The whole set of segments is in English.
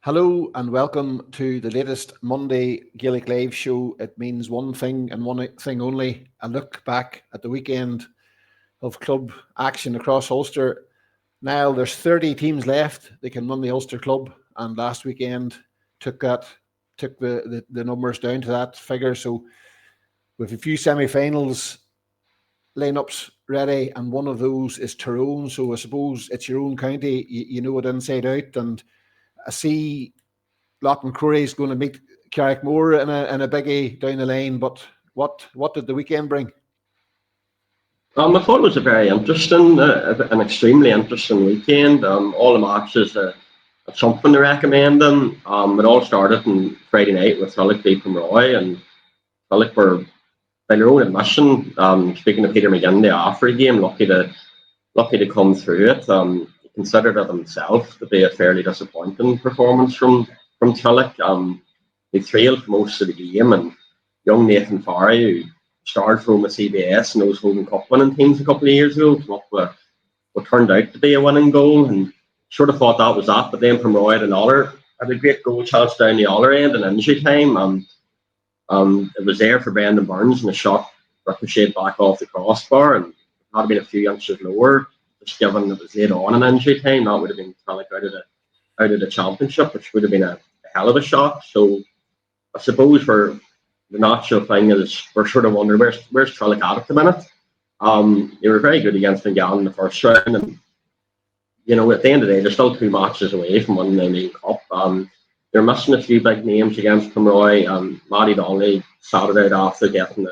Hello and welcome to the latest Monday Gaelic Live show. It means one thing and one thing only: a look back at the weekend of club action across Ulster. Now there's 30 teams left. They can run the Ulster club, and last weekend took the numbers down to that figure. So with a few semi-finals lineups ready, and one of those is Tyrone. So I suppose it's your own county. You know it inside out, and I see Loch Curry is going to meet Carrickmore in a biggie down the line. But what did the weekend bring? I thought it was a very interesting, an extremely interesting weekend. All the matches had something to recommend them. It all started on Friday night with Thurles beat Roy, and Thurles were, by their own admission, speaking to Peter McGinn, the after game, lucky to come through it. He considered it himself to be a fairly disappointing performance from Thurles. They trailed for most of the game, and young Nathan Farry, who starred for him at CBS and those Hogan Cup winning teams a couple of years ago, came up with what turned out to be a winning goal, and sort of thought that was that. But then from Roy had a great goal chance down the other end in injury time. It was there for Brendan Burns, and the shot ricocheted back off the crossbar, and had been a few inches lower, just given it was late on in injury time, that would have been kind of like out of the championship, which would have been a hell of a shock. So I suppose for the natural thing is we're sort of wondering where's Thurles at the minute. They were very good against Donegal in the first round, and at the end of the day, they're still 2 matches away from winning the main cup. They're missing a few big names against Conroy. Matty Donnelly sat it out after getting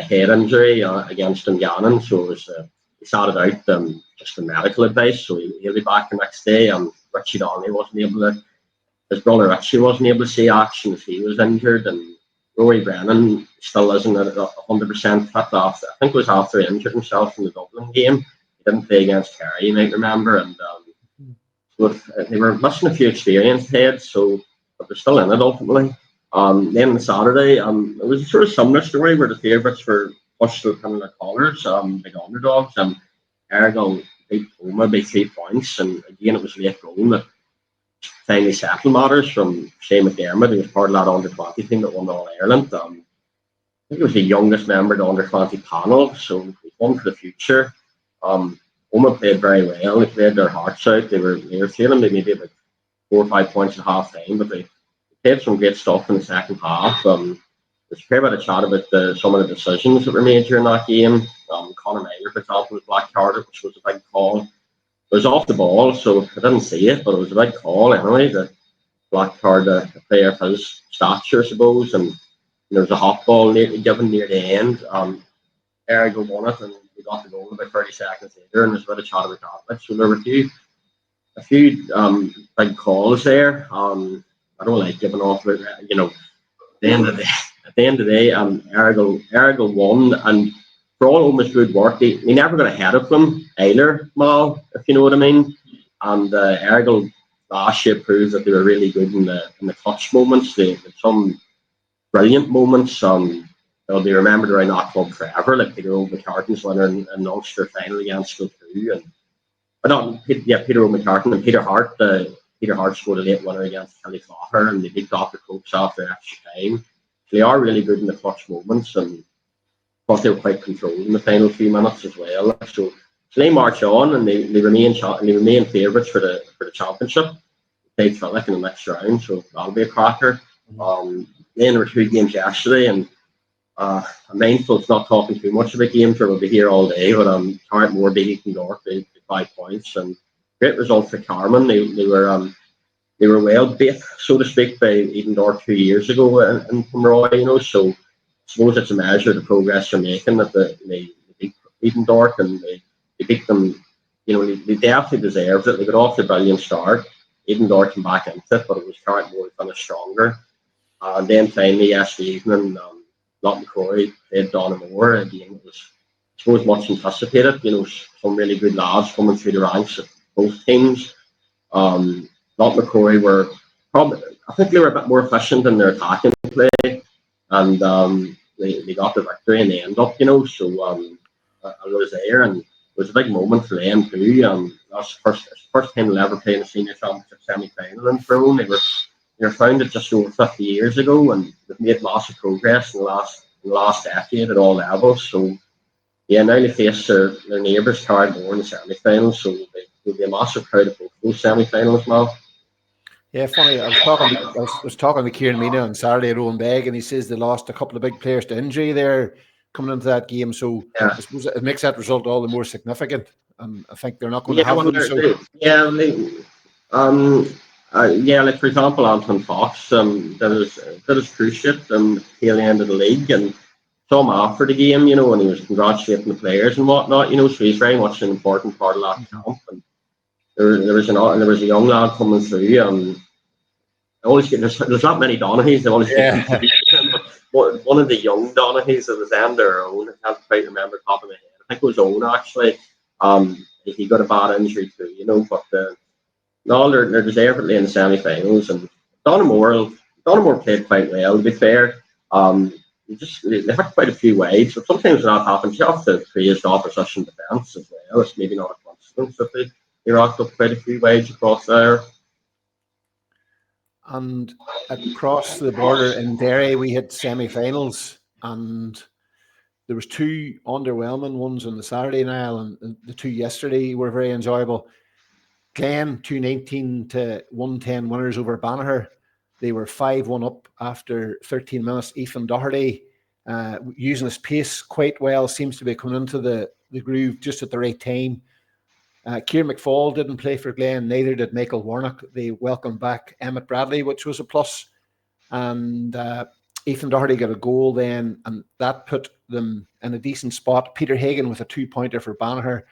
a head injury against Dungannon, so he sat it out just for medical advice. So he'll be back the next day. Richie Donnelly his brother Richie wasn't able to see action as he was injured, and Rory Brennan still isn't at 100% fit after. I think it was after he injured himself in the Dublin game. He didn't play against Kerry, you might remember, and so they were missing a few experienced heads, but they're still in it ultimately. Then on Saturday, it was a sort of similar story where the favourites were pushed to kind of their colours, big underdogs. Argyle beat Omagh by 3 points, and again it was late goal that finally settled matters from Shane McDermott, who was part of that under-20 team that won All Ireland. I think he was the youngest member of the under-20 panel, so he's one for the future. Omagh played very well. They played their hearts out. They were feeling maybe about 4 or 5 points at half time, but they played some great stuff in the second half. There's a fair bit of chat about some of the decisions that were made during that game. Conor Meyer, for example, was black carded, which was a big call. It was off the ball, so I didn't see it, but it was a big call anyway. The black card a player of his stature, I suppose, and there was a hot ball given near the end. Aragorn won it, and we got the goal about 30 seconds later, and there's a bit of chat about that. So there were a few big calls there. I don't like giving off, at the end of the day, Aragorn won, and for all almost good work, they never got ahead of them either, Mal, if you know what I mean. And Aragorn last year proved that they were really good in the clutch moments. They had some brilliant moments. They'll be remembered around that club forever, like Peter McCartney's winner in Ulster final against Kilcoo, Peter McCartney and Peter Hart. Peter Hart scored a late winner against Kelly Clogher, and they beat Dr. Cokes after extra time. So they are really good in the clutch moments, and thought they were quite controlled in the final few minutes as well. So they march on, and they remain favourites for the championship. They played Thurles in the next round, so that'll be a cracker. Then there were 2 games yesterday, and I'm mindful of not talking too much about games, or we'll be here all day. But Carrickmore beat Eton Dork by 5 points, and great result for Carman. They were well beat, so to speak, by Eton Dork 2 years ago in Pomeroy. So I suppose it's a measure of the progress they're making that they beat Eton Dork, and they beat them. They definitely deserved it. They got off to a brilliant start. Eton Dork came back into it, but it was Carrickmore finished stronger. And then finally yesterday evening, Loch Curry played Donegal again. It was, I suppose, much anticipated. Some really good lads coming through the ranks of both teams. Loch Curry were I think they were a bit more efficient in their attacking play, and they got the victory in the end up. I was there, and it was a big moment for them too. That was the first time they'll ever play in a senior championship semi-final in Tyrone. They were You're founded just over 50 years ago, and they've made massive progress in the last decade at all levels. So yeah, now they face their neighbours Tyrone in the semi-finals, so there'll be a massive crowd of both those semi-finals now. Yeah, funny. I was talking to Kieran Mina on Saturday at Owen Begg, and he says they lost a couple of big players to injury there coming into that game. So Yeah, I suppose it makes that result all the more significant. And I think they're not going to yeah, have well, them. So yeah, um, yeah, like for example, Anton Fox, did his cruise ship tail end of the league, and saw him after the game, and he was congratulating the players and whatnot, so he's very much an important part of that camp. And there was a young lad coming through. I always get there's not many Donahues. They always get yeah, confused. But one of the young Donahues that was under Owen, I can't quite remember top of my head. I think it was Owen actually. He got a bad injury too, But no, they're deservedly in the semi-finals, and Donamore played quite well. To be fair, they had quite a few waves, but sometimes when that happens, you have to praise the opposition defence as well. It's maybe not a coincidence that they racked up quite a few waves across there. and across the border in Derry, we had semi-finals, and there was two underwhelming ones on the Saturday night, and the two yesterday were very enjoyable. Glen 219 to 110 winners over Banagher. They were 5-1 up after 13 minutes. Ethan Doherty, using his pace quite well, seems to be coming into the groove just at the right time. Kieran McFall didn't play for Glen, neither did Michael Warnock. They welcomed back Emmett Bradley, which was a plus. And Ethan Doherty got a goal then, and that put them in a decent spot. Peter Hagan with a 2-pointer for Banagher.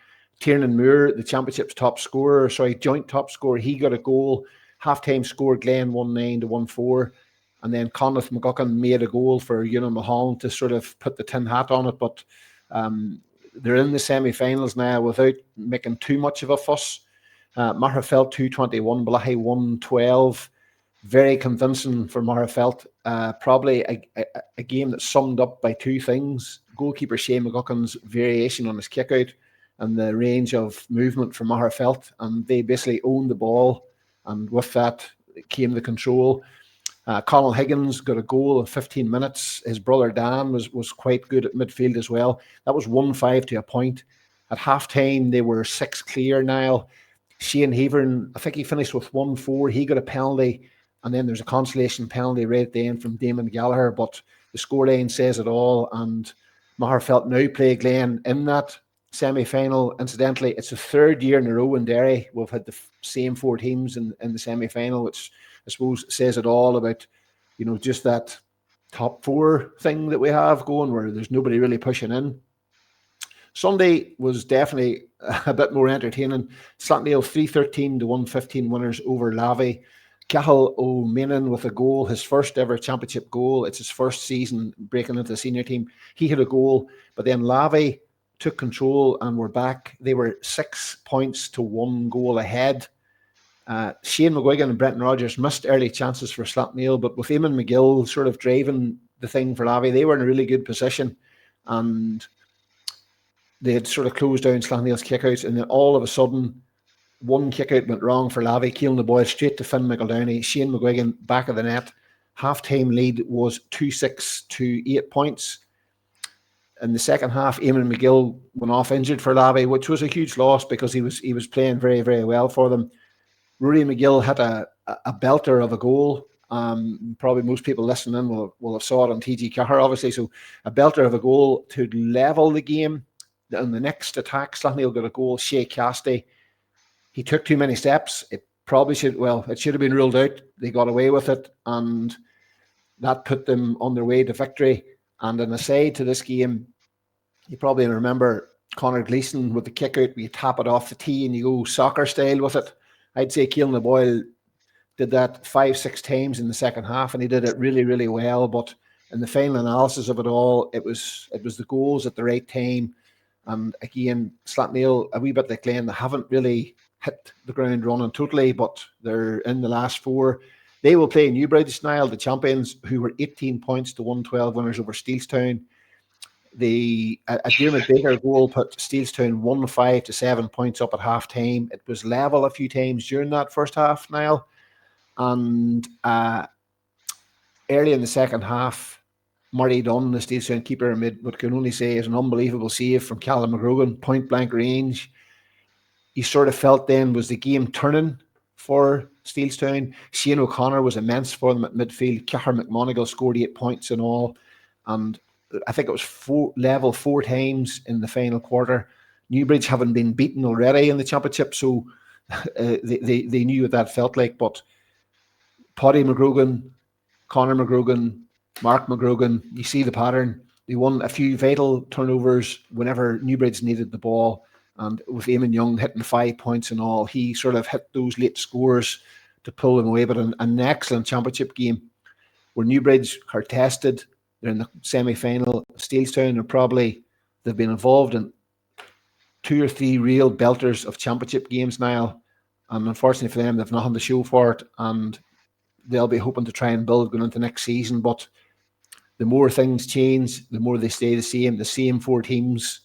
Tiernan Moore, the championship's joint top scorer, he got a goal. Half-time score, Glen 1-9 to 1-4. And then Conleth McGuckin made a goal for Ewan Mahon to sort of put the tin hat on it. But they're in the semi-finals now without making too much of a fuss. Magherafelt 221, Balahi 112. Very convincing for Magherafelt. Probably a game that's summed up by two things. Goalkeeper Shane McGuckin's variation on his kick-out and the range of movement from Magherafelt. And they basically owned the ball. And with that came the control. Conal Higgins got a goal in 15 minutes. His brother Dan was quite good at midfield as well. That was 1-5 to a point. At half-time, they were 6 clear now. Shane Heavern, I think he finished with 1-4. He got a penalty, and then there's a consolation penalty right at the end from Damon Gallagher, but the scoreline says it all, and Magherafelt now play Glen in that semi-final. Incidentally, it's the third year in a row in Derry we've had the same 4 teams in the semi-final, which I suppose says it all about, just that top 4 thing that we have going where there's nobody really pushing in. Sunday was definitely a bit more entertaining. Slaughtneil 313 to 115 winners over Lavey. Cahill O'Menon with a goal, his first ever championship goal. It's his first season breaking into the senior team. He had a goal, but then Lavey took control and were back. They were 6 points to 1 goal ahead. Shane McGuigan and Brenton Rogers missed early chances for Slaughtneil, but with Eamon McGill sort of driving the thing for Lavey, they were in a really good position, and they had sort of closed down Slaughtneil's kickouts, and then all of a sudden, one kickout went wrong for Lavey, keeling the ball straight to Finn McEldowney. Shane McGuigan back of the net. Half-time lead was 2-6 to 8 points. In the second half, Eamon McGill went off injured for Lavey, which was a huge loss because he was playing very, very well for them. Rory McGill had a belter of a goal. Probably most people listening will have saw it on TG Cahir, obviously. So a belter of a goal to level the game. In the next attack, Slaughtneil got a goal. Shea Casty, he took too many steps. It should have been ruled out. They got away with it, and that put them on their way to victory. And an aside to this game, you probably remember Conor Gleeson with the kick out, where you tap it off the tee and you go soccer style with it. I'd say Keelan Boyle did that 5-6 times in the second half, and he did it really, really well. But in the final analysis of it all, it was the goals at the right time. And again, Slaughtneil, a wee bit like Glen, they haven't really hit the ground running totally, but they're in the last 4. They will play Newbridge-Nile, the champions, who were 18 points to 112 winners over Steelstown. A Dermot Baker goal put Steelstown 1-5 to 7 points up at half time. It was level a few times during that first half, Niall. And early in the second half, Murray Dunn, the Steelstown keeper, made what can only say is an unbelievable save from Callum McGrogan, point blank range. You sort of felt then was the game turning for Steelstown. Shane O'Connor was immense for them at midfield. Cahir McMonigal scored 8 points in all. And I think it was level 4 times in the final quarter. Newbridge haven't been beaten already in the championship, so they knew what that felt like. But Paddy McGrogan, Conor McGrogan, Mark McGrogan, you see the pattern. They won a few vital turnovers whenever Newbridge needed the ball. And with Eamon Young hitting 5 points and all, he sort of hit those late scores to pull them away. But an excellent championship game where Newbridge are tested. They're in the semi-final. Steelstown they've been involved in 2 or 3 real belters of championship games now. And unfortunately for them, they've nothing to show for it. And they'll be hoping to try and build going into next season. But the more things change, the more they stay the same 4 teams.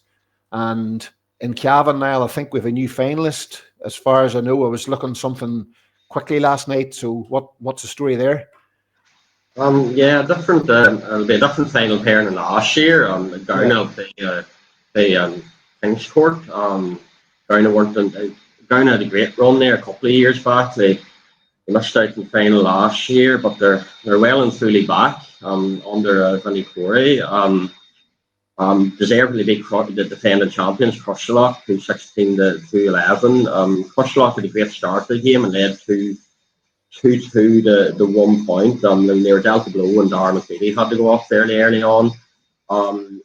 And in Cavan now, I think we have a new finalist. As far as I know, I was looking something quickly last night. So what's the story there? Yeah, different. It'll be a different final pair than last year. Garner will play Kings Court. Garner worked on. Garner had a great run there a couple of years back. They missed out in the final last year, but they're well and truly back. Under Vinnie Corey. Deservedly beat the defending champions, Crushallock, 2-16 to 11. Crushallock had a great start to the game and led 2-2 to 1 point. And they were dealt a blow and Darren McVeety had to go off fairly early on. Gowna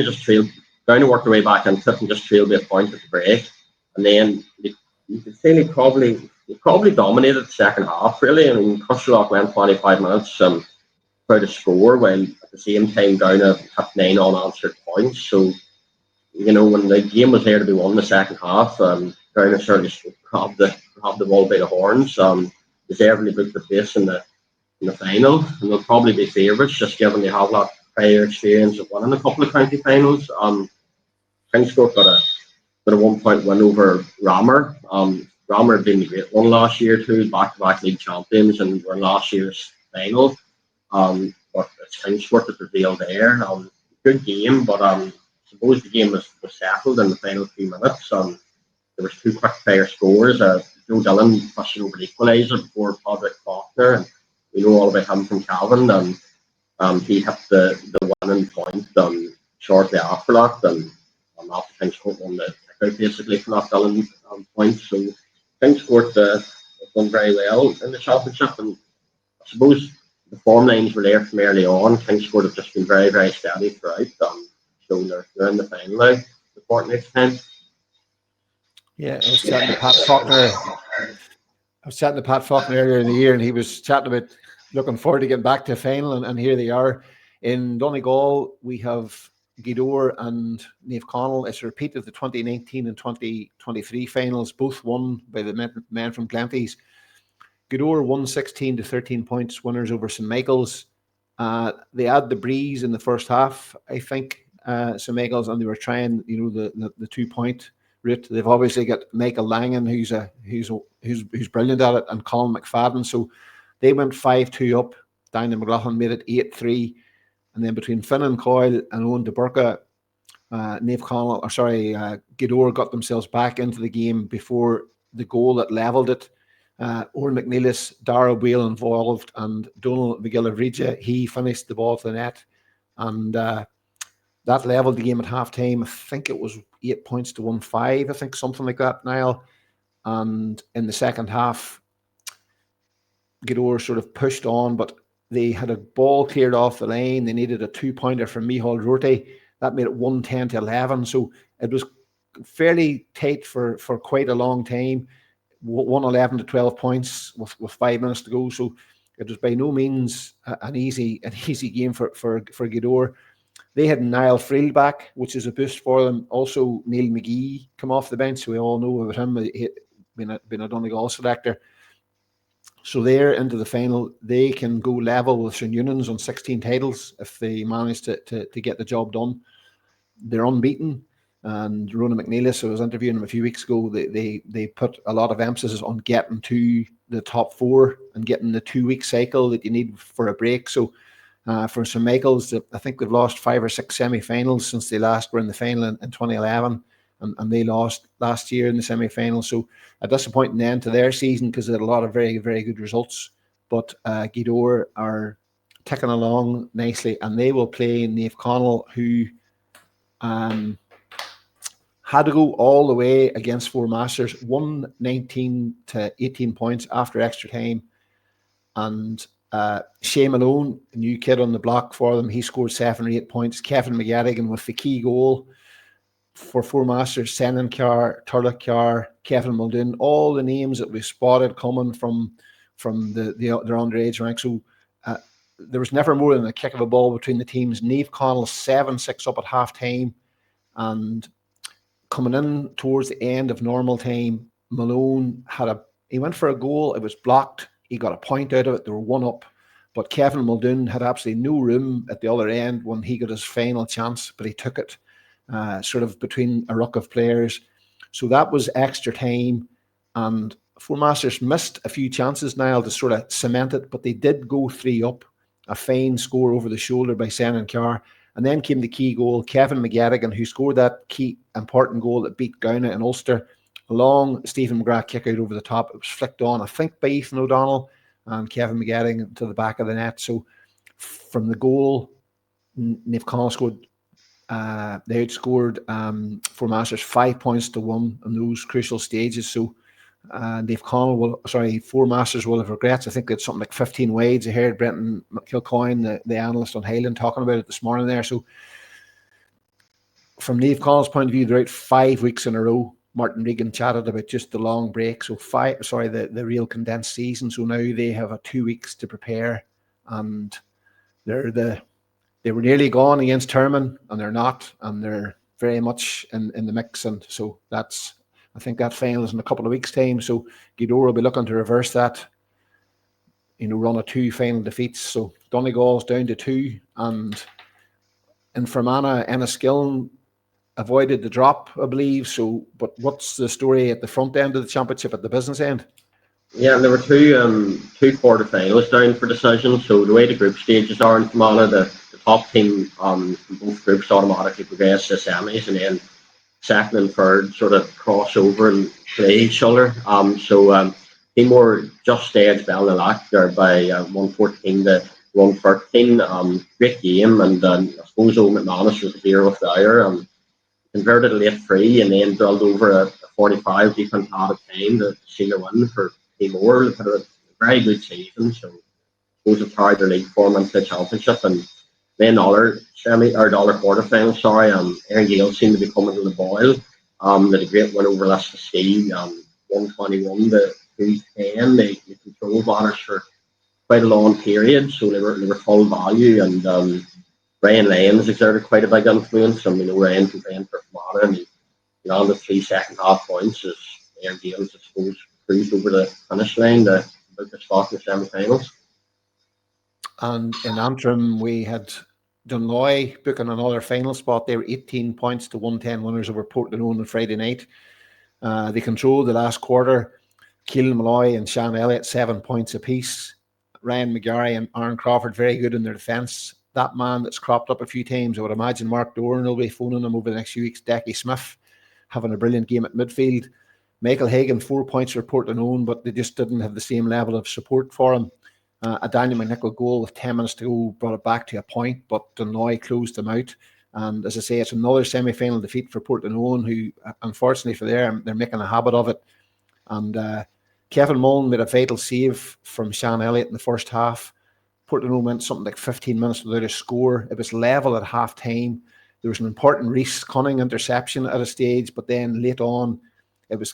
just trailed. Gowna worked their way back into it and just trailed by a point at the break. And then you could say they probably dominated the second half, really. I mean, Crushallock went 25 minutes try to score, while at the same time Gowna had 9 unanswered points. So, when the game was there to be won in the second half, Gowna sort of grabbed the ball by the horns. Deservedly booked the place in the final, and they'll probably be favourites just given they have that prior experience of winning a couple of county finals. Kingscourt got a 1 point win over Rammer. Rammer had been the great one last year too, back-to-back league champions, and were in last year's final. But it's Kingscourt that prevailed there. Good game, but I suppose the game was settled in the final 3 minutes. There was 2 quick fire scores. Joe Dillon pushing over the equaliser before Padraig Faulkner, and we know all about him from Cavan. And he hit the winning point shortly after that, and after Kingscourt won the kick basically from that Dillon point. So Kingscourt have done very well in the championship, and I suppose the form lines were there from early on. Kingscourt have just been very, very steady throughout. So they're in the final now, the fortnight's time. Yeah, I was chatting to Pat Faulkner earlier in the year, and he was chatting about looking forward to getting back to a final, and here they are. In Donegal, we have Gidor and Naomh Connell. It's a repeat of the 2019 and 2023 finals, both won by the men from Glenties. Gidor won 16 to 13 points, winners over St Michael's. They had the breeze in the first half, I think, St Michael's, and they were trying, the 2 point route. They've obviously got Michael Langan, who's brilliant at it, and Colin McFadden. So they went 5-2 up. Daniel McLaughlin made it 8-3, and then between Finn Coyle and Owen de Burka, Gidor got themselves back into the game before the goal that levelled it. Owen McNeilis, Dara Whale involved, and Donald McGill-Regia, he finished the ball to the net, and that levelled the game at half time. I think it was 8 points to 1-5, I think, something like that, Niall. And in the second half, Gidor sort of pushed on, but they had a ball cleared off the line. They needed a 2-pointer from Micheál Rorty. That made it 110 to 11. So it was fairly tight for quite a long time. 11 to 12 points with 5 minutes to go. So it was by no means an easy game for Gidor. They had Niall Friel back, which is a boost for them. Also, Neil McGee come off the bench. We all know about him. He's been a Donegal selector. So they're into the final. They can go level with St Eunan's on 16 titles if they manage to get the job done. They're unbeaten. And Ronan McNeilis, I was interviewing him a few weeks ago, they put a lot of emphasis on getting to the top 4 and getting the 2-week cycle that you need for a break. So for St Michael's, I think they've lost 5 or 6 semi-finals since they last were in the final in 2011, and they lost last year in the semi-final. So a disappointing end to their season because they had a lot of very, very good results. But Gweedore are ticking along nicely, and they will play Naomh Conaill, who had to go all the way against Four Masters, won 19 to 18 points after extra time. And Shea Malone, a new kid on the block for them, he scored 7 or 8 points. Kevin McGettigan with the key goal for Four Masters, Senan Carr, Turlough Carr, Kevin Muldoon, all the names that we spotted coming from their underage rank. So there was never more than a kick of a ball between the teams. Naomh Conaill 7-6 up at half time, and coming in towards the end of normal time, Malone he went for a goal, it was blocked, he got a point out of it, they were 1 up, but Kevin Muldoon had absolutely no room at the other end when he got his final chance, but he took it sort of between a ruck of players. So that was extra time, and Four Masters missed a few chances, Niall, to sort of cement it, but they did go 3 up, a fine score over the shoulder by Senan Carr. And then came the key goal, Kevin McGettigan, who scored that key important goal that beat Gowna and Ulster. A long Stephen McGrath kick out over the top. It was flicked on, I think, by Ethan O'Donnell, and Kevin McGettigan to the back of the net. So from the goal, Naomh Conaill scored. They outscored Four Masters 5 points to 1 in those crucial stages. So Four Masters will have regrets. I think they had something like 15 wides. I heard Brenton Kilcoyne, the analyst on Highland, talking about it this morning there. So from Naomh Conaill's point of view, they're out 5 weeks in a row. Martin Regan chatted about just the long break. So the real condensed season. So now they have 2 weeks to prepare, and they were nearly gone against Tyrone, and they're not, and they're very much in the mix. And so I think that final is in a couple of weeks' time. So Gweedore will be looking to reverse that, run a 2 final defeats. So Donegal's down to 2, and in Fermanagh, Enniskillen avoided the drop, I believe. So, but what's the story at the front end of the championship, at the business end? Yeah, and there were two quarter-finals down for decision. So the way the group stages are in Fermanagh, the top team from both groups automatically progress to semis, and then second and third sort of cross over and play each other. Timor just edged Ballinalack there by 114 to 113. Great game, and I suppose Old McManus was here with the hour. Converted a late free and then drilled over a 45 deep and out of time to seal a win for Timor. They've had a very good season, so I suppose it's carried their league form into the championship. And then other quarter-final, Aaron Gale seemed to be coming to the boil. They had a great win over Leicester Steve, 121 to 210. They controlled matters for quite a long period, so they were full value. And Ryan Lyons exerted quite a big influence. And we know Ryan can play for Fermanagh, and he landed 3 second half points as Aaron Gales, I suppose, cruised over the finish line to book a spot in the semi-finals. And in Antrim, we had Dunloy booking another final spot. They were 18 points to 110 winners over Portland on Friday night. They controlled the last quarter. Keelan Malloy and Sean Elliott 7 points apiece. Ryan McGarry and Aaron Crawford very good in their defence. That man that's cropped up a few times, I would imagine Mark Doran will be phoning him over the next few weeks. Decky Smith having a brilliant game at midfield. Michael Hagan 4 points for Portland, but they just didn't have the same level of support for him. A Daniel McNichol goal with 10 minutes to go brought it back to a point, but Dunloy closed them out. And as I say, it's another semi-final defeat for Portland, who, unfortunately for them, they're making a habit of it. And Kevin Mullen made a vital save from Sean Elliott in the first half. Portland went something like 15 minutes without a score. It was level at half time. There was an important Reece Cunning interception at a stage, but then late on, it was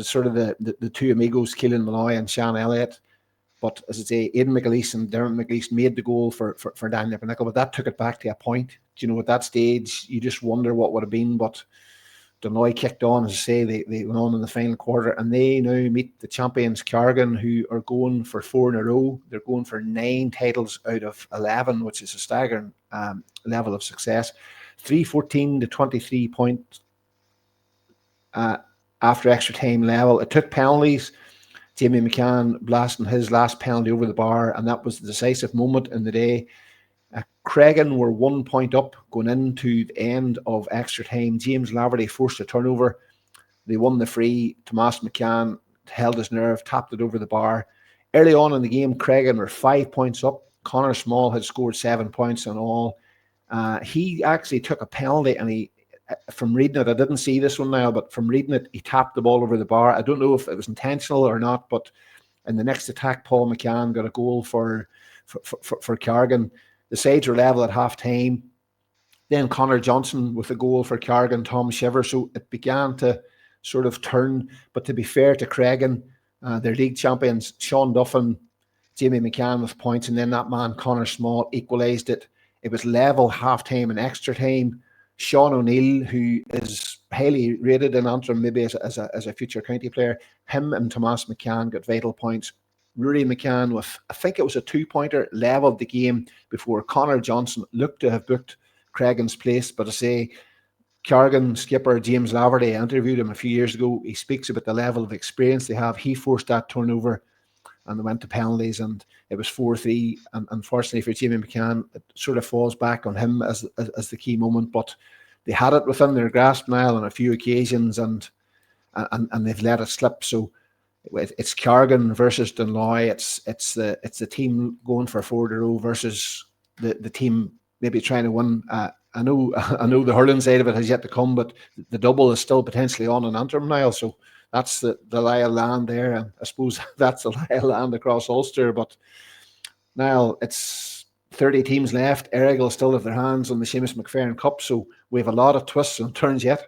sort of the two amigos, Keelan Malloy and Sean Elliott. But as I say, Aidan McAleese and Dermot McAleese made the goal for Daniel McNichol, but that took it back to a point. At that stage, you just wonder what would have been. But Dunloy kicked on, as I say, they went on in the final quarter, and they now meet the champions Cargan, who are going for 4 in a row. They're going for 9 titles out of 11, which is a staggering level of success. 314 to 23 point after extra time level. It took penalties. Jamie McCann blasting his last penalty over the bar, and that was the decisive moment in the day. Cregan were 1 point up going into the end of extra time. James Laverty forced a turnover. They won the free. Tomas McCann held his nerve, tapped it over the bar. Early on in the game, Cregan were 5 points up. Connor Small had scored 7 points in all. He actually took a penalty, and from reading it, I didn't see this one now, but from reading it, he tapped the ball over the bar. I don't know if it was intentional or not, but in the next attack, Paul McCann got a goal for Cargan. The sides were level at half time. Then Connor Johnson with a goal for Cargan, Tom Shiver. So it began to sort of turn. But to be fair to Cregan, their league champions, Sean Duffin, Jamie McCann with points, and then that man, Connor Small, equalised it. It was level half time and extra time. Sean O'Neill, who is highly rated in Antrim, maybe as a future county player, him and Tomas McCann got vital points. Rory McCann with, I think it was a 2-pointer, levelled the game before Connor Johnson looked to have booked Cregan's place. But I say, Cargan skipper James Laverty, I interviewed him a few years ago. He speaks about the level of experience they have. He forced that turnover and they went to penalties, and it was 4-3. And unfortunately for Jamie McCann, it sort of falls back on him as the key moment. But they had it within their grasp now on a few occasions, and they've let it slip. So it's Cargan versus Dunloy. It's the team going for 4-0 versus the team maybe trying to win. I know the hurling side of it has yet to come, but the double is still potentially on in Antrim now. So that's the lie of land there, and I suppose that's the lie of land across Ulster. But now it's 30 teams left. Errigal still have their hands on the Seamus McFerrin Cup, so we have a lot of twists and turns yet.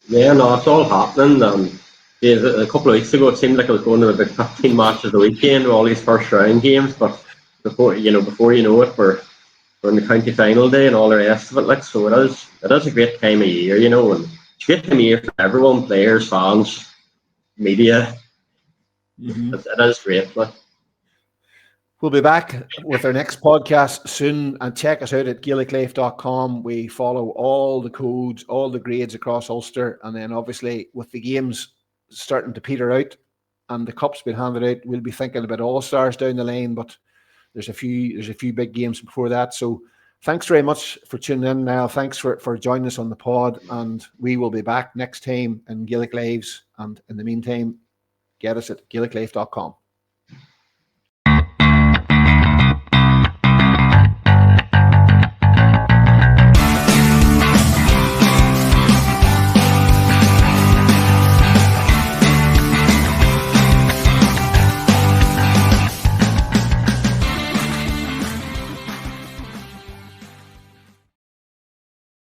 Yeah, no, it's all happening. Yeah, a couple of weeks ago, it seemed like I was going to about 15 matches a weekend with all these first round games. But before you know it, we're in the county final day and all the rest of it. Like, so it is a great time of year, and it's a great time of year for everyone, players, fans, media. Mm-hmm. It is great. Like. We'll be back with our next podcast soon, and check us out at GaelicLife.com. We follow all the codes, all the grades across Ulster, and then obviously with the games starting to peter out and the cups being handed out, we'll be thinking about All-Stars down the line, but there's a few big games before that. So thanks very much for tuning in now. Thanks for joining us on the pod, and we will be back next time in Gaelic Lives. And in the meantime, get us at GaelicLife.com.